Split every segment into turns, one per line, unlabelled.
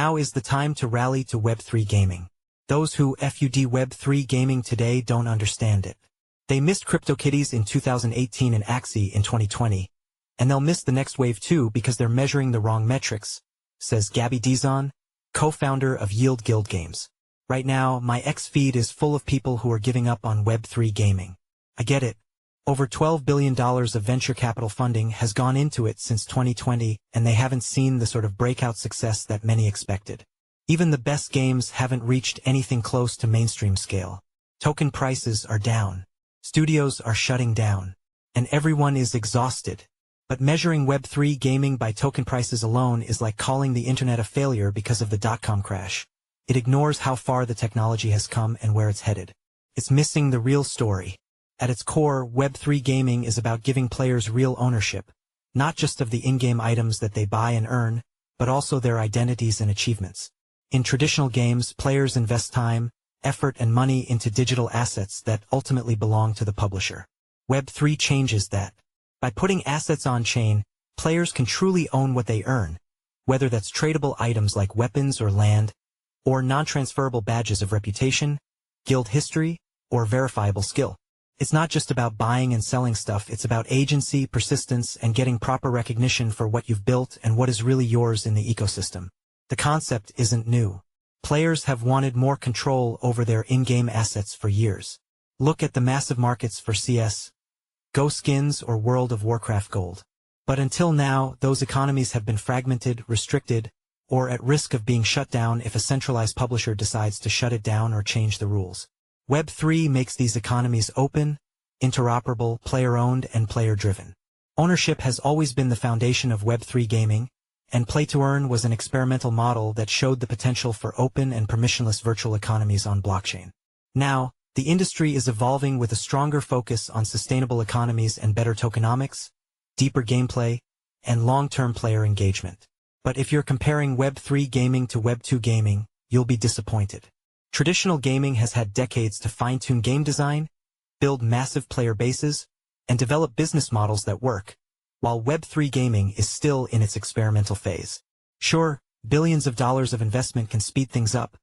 Now is the time to rally to Web3 gaming. Those who FUD Web3 gaming today don't understand it. They missed CryptoKitties in 2018 and Axie in 2020, and they'll miss the next wave too because they're measuring the wrong metrics, says Gabby Dizon, co-founder of Yield Guild Games. Right now, my X feed is full of people who are giving up on Web3 gaming. I get it. Over $12 billion of venture capital funding has gone into it since 2020, and they haven't seen the sort of breakout success that many expected. Even the best games haven't reached anything close to mainstream scale. Token prices are down. Studios are shutting down. And everyone is exhausted. But measuring Web3 gaming by token prices alone is like calling the internet a failure because of the dot-com crash. It ignores how far the technology has come and where it's headed. It's missing the real story. At its core, Web3 gaming is about giving players real ownership, not just of the in-game items that they buy and earn, but also their identities and achievements. In traditional games, players invest time, effort, and money into digital assets that ultimately belong to the publisher. Web3 changes that. By putting assets on-chain, players can truly own what they earn, whether that's tradable items like weapons or land, or non-transferable badges of reputation, guild history, or verifiable skill. It's not just about buying and selling stuff, it's about agency, persistence, and getting proper recognition for what you've built and what is really yours in the ecosystem. The concept isn't new. Players have wanted more control over their in-game assets for years. Look at the massive markets for CS, Go skins, or World of Warcraft gold. But until now, those economies have been fragmented, restricted, or at risk of being shut down if a centralized publisher decides to shut it down or change the rules. Web3 makes these economies open, interoperable, player-owned, and player-driven. Ownership has always been the foundation of Web3 gaming, and play-to-earn was an experimental model that showed the potential for open and permissionless virtual economies on blockchain. Now, the industry is evolving with a stronger focus on sustainable economies and better tokenomics, deeper gameplay, and long-term player engagement. But if you're comparing Web3 gaming to Web2 gaming, you'll be disappointed. Traditional gaming has had decades to fine-tune game design, build massive player bases, and develop business models that work, while Web3 gaming is still in its experimental phase. Sure, billions of dollars of investment can speed things up,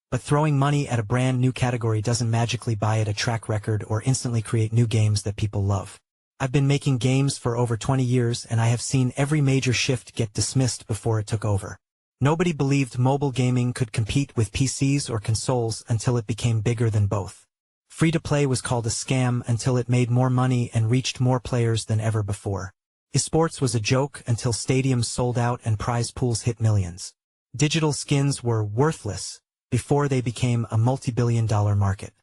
but throwing money at a brand new category doesn't magically buy it a track record or instantly create new games that people love. I've been making games for over 20 years, and I have seen every major shift get dismissed before it took over. Nobody believed mobile gaming could compete with PCs or consoles until it became bigger than both. Free-to-play was called a scam until it made more money and reached more players than ever before. Esports was a joke until stadiums sold out and prize pools hit millions. Digital skins were worthless before they became a multi-billion-dollar market.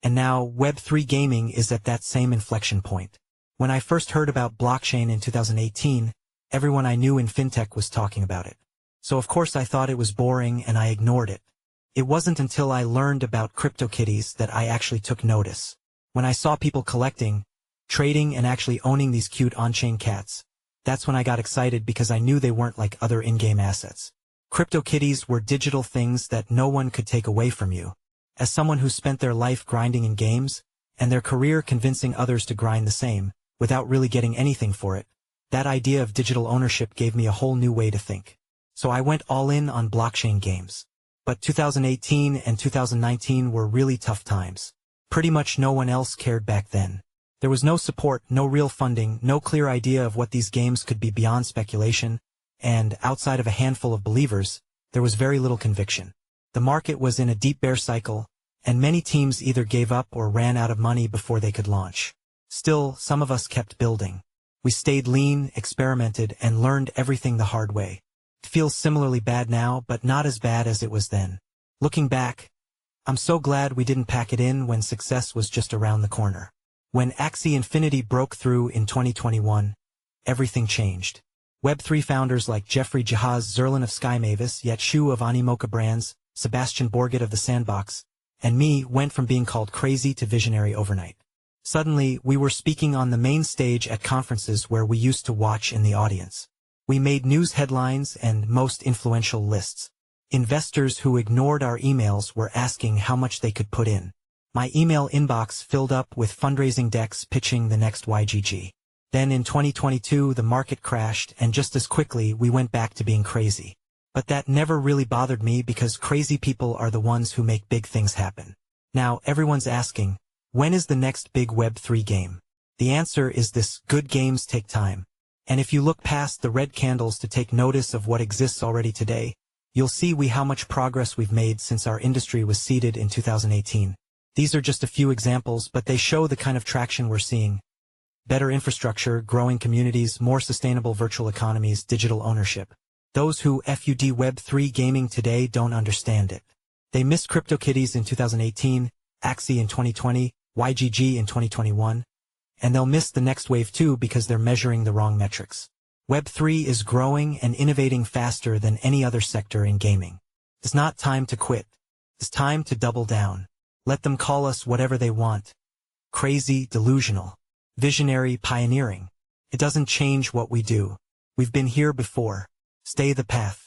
And now Web3 gaming is at that same inflection point. When I first heard about blockchain in 2018, everyone I knew in fintech was talking about it. So of course I thought it was boring and I ignored it. It wasn't until I learned about CryptoKitties that I actually took notice. When I saw people collecting, trading, and actually owning these cute on-chain cats, that's when I got excited because I knew they weren't like other in-game assets. CryptoKitties were digital things that no one could take away from you. As someone who spent their life grinding in games, and their career convincing others to grind the same, without really getting anything for it, that idea of digital ownership gave me a whole new way to think. So I went all in on blockchain games. But 2018 and 2019 were really tough times. Pretty much no one else cared back then. There was no support, no real funding, no clear idea of what these games could be beyond speculation, and outside of a handful of believers, there was very little conviction. The market was in a deep bear cycle, and many teams either gave up or ran out of money before they could launch. Still, some of us kept building. We stayed lean, experimented, and learned everything the hard way. It feels similarly bad now, but not as bad as it was then. Looking back, I'm so glad we didn't pack it in when success was just around the corner. When Axie Infinity broke through in 2021, everything changed. Web3 founders like Jeffrey Jahaz Zerlin of Sky Mavis, Yet Shu of Animoca Brands, Sebastian Borget of The Sandbox, and me went from being called crazy to visionary overnight. Suddenly, we were speaking on the main stage at conferences where we used to watch in the audience. We made news headlines and most influential lists. Investors who ignored our emails were asking how much they could put in. My email inbox filled up with fundraising decks pitching the next YGG. Then in 2022, the market crashed, and just as quickly, we went back to being crazy. But that never really bothered me because crazy people are the ones who make big things happen. Now, everyone's asking, when is the next big Web3 game? The answer is this: good games take time. And if you look past the red candles to take notice of what exists already today, you'll see how much progress we've made since our industry was seeded in 2018. These are just a few examples, but they show the kind of traction we're seeing. Better infrastructure, growing communities, more sustainable virtual economies, digital ownership. Those who FUD Web3 gaming today don't understand it. They missed CryptoKitties in 2018, Axie in 2020, YGG in 2021, and they'll miss the next wave too because they're measuring the wrong metrics. Web3 is growing and innovating faster than any other sector in gaming. It's not time to quit. It's time to double down. Let them call us whatever they want. Crazy, delusional, visionary, pioneering. It doesn't change what we do. We've been here before. Stay the path.